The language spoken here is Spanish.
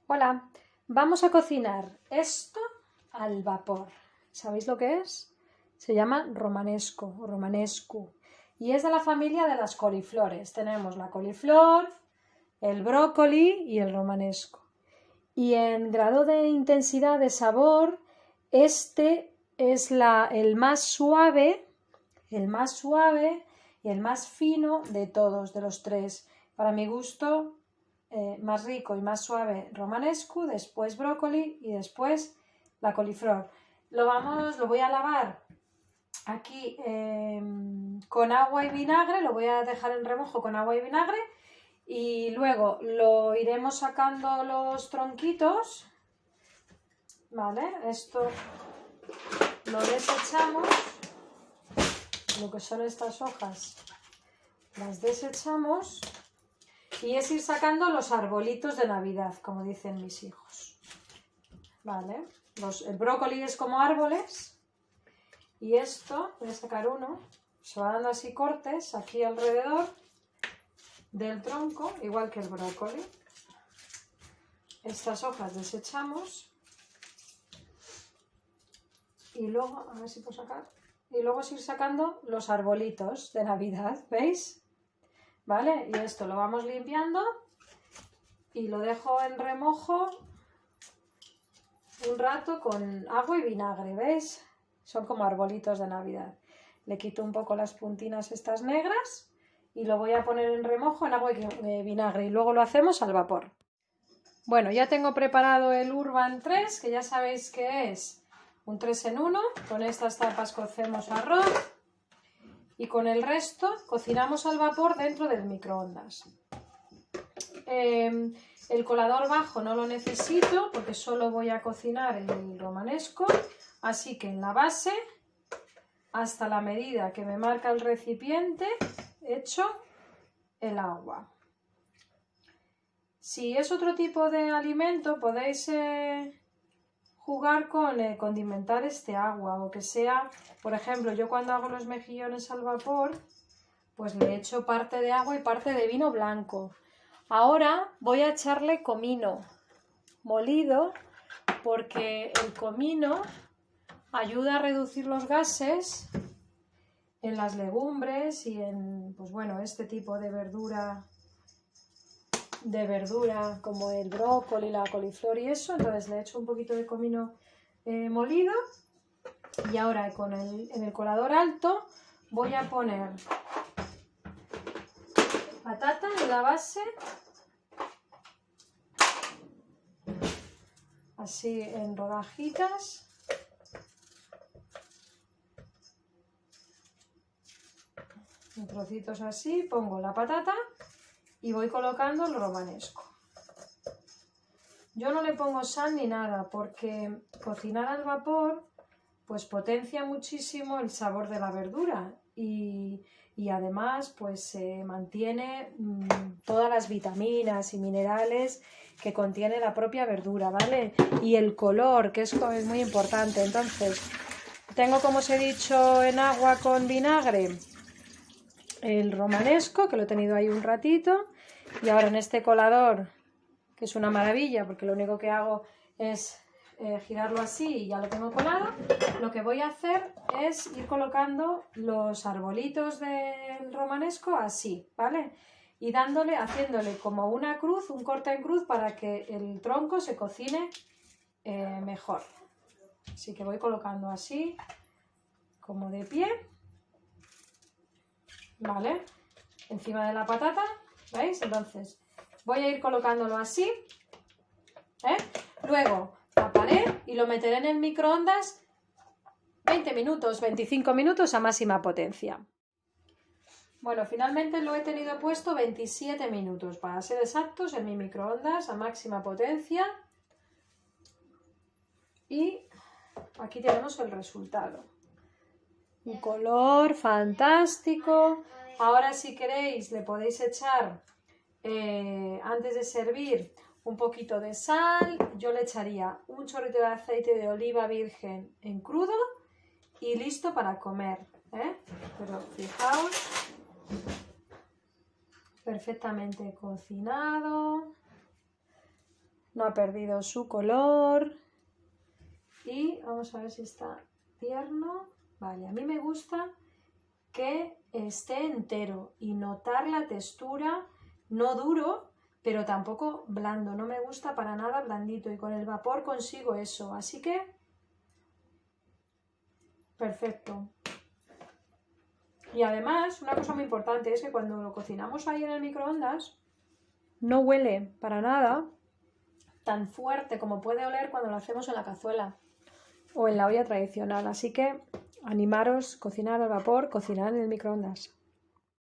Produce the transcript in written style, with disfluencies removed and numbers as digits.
Hola, vamos a cocinar esto al vapor. ¿Sabéis lo que es? Se llama romanesco o romanescu y es de la familia de las coliflores. Tenemos la coliflor, el brócoli y el romanesco. Y en grado de intensidad de sabor, este es el más suave y el más fino de todos, de los tres. Para mi gusto, más rico y más suave romanescu, después brócoli y después la coliflor. Lo voy a lavar aquí con agua y vinagre, lo voy a dejar en remojo con agua y vinagre y luego lo iremos sacando los tronquitos, ¿vale? Esto lo desechamos, lo que son estas hojas las desechamos y es ir sacando los arbolitos de Navidad, como dicen mis hijos, ¿vale? El brócoli es como árboles y esto, voy a sacar uno, se va dando así cortes aquí alrededor del tronco, igual que el brócoli. Estas hojas desechamos y luego, a ver si puedo sacar, y luego es ir sacando los arbolitos de Navidad, ¿veis? ¿Vale? Y esto lo vamos limpiando y lo dejo en remojo un rato con agua y vinagre, ¿veis? Son como arbolitos de Navidad. Le quito un poco las puntinas estas negras y lo voy a poner en remojo en agua y vinagre y luego lo hacemos al vapor. Bueno, ya tengo preparado el Urban 3, que ya sabéis que es un 3 en 1. Con estas tapas cocemos arroz y con el resto cocinamos al vapor dentro del microondas. El colador bajo no lo necesito porque solo voy a cocinar el romanesco, así que en la base, hasta la medida que me marca el recipiente, echo el agua. Si es otro tipo de alimento, podéis jugar con condimentar este agua, o que sea, por ejemplo, yo cuando hago los mejillones al vapor, pues le echo parte de agua y parte de vino blanco. Ahora voy a echarle comino molido porque el comino ayuda a reducir los gases en las legumbres y en, pues bueno, este tipo de verdura como el brócoli, la coliflor y eso. Entonces le echo un poquito de comino molido y ahora en el colador alto voy a poner patata en la base, así en rodajitas, en trocitos así, pongo la patata y voy colocando el romanesco. Yo no le pongo sal ni nada porque cocinar al vapor pues potencia muchísimo el sabor de la verdura y además pues se mantiene todas las vitaminas y minerales que contiene la propia verdura, ¿vale? Y el color, que es muy importante. Entonces, tengo, como os he dicho, en agua con vinagre el romanesco, que lo he tenido ahí un ratito, y ahora en este colador, que es una maravilla porque lo único que hago es girarlo así y ya lo tengo colado, lo que voy a hacer es ir colocando los arbolitos del romanesco así, ¿vale? Y haciéndole como una cruz, un corte en cruz para que el tronco se cocine mejor. Así que voy colocando así, como de pie, ¿vale? Encima de la patata, ¿veis? Entonces voy a ir colocándolo así, Luego taparé y lo meteré en el microondas 20 minutos, 25 minutos a máxima potencia. Bueno, finalmente lo he tenido puesto 27 minutos, para ser exactos, en mi microondas a máxima potencia. Y aquí tenemos el resultado. Un color fantástico. Ahora, si queréis, le podéis echar, antes de servir, un poquito de sal. Yo le echaría un chorrito de aceite de oliva virgen en crudo y listo para comer, Pero fijaos, perfectamente cocinado. no ha perdido su color. Y vamos a ver si está tierno. Vale, a mí me gusta que esté entero y notar la textura, no duro, pero tampoco blando. No me gusta para nada blandito y con el vapor consigo eso. Así que, perfecto. Y además, una cosa muy importante es que cuando lo cocinamos ahí en el microondas, no huele para nada tan fuerte como puede oler cuando lo hacemos en la cazuela o en la olla tradicional. Así que animaros, cocinar al vapor, cocinar en el microondas.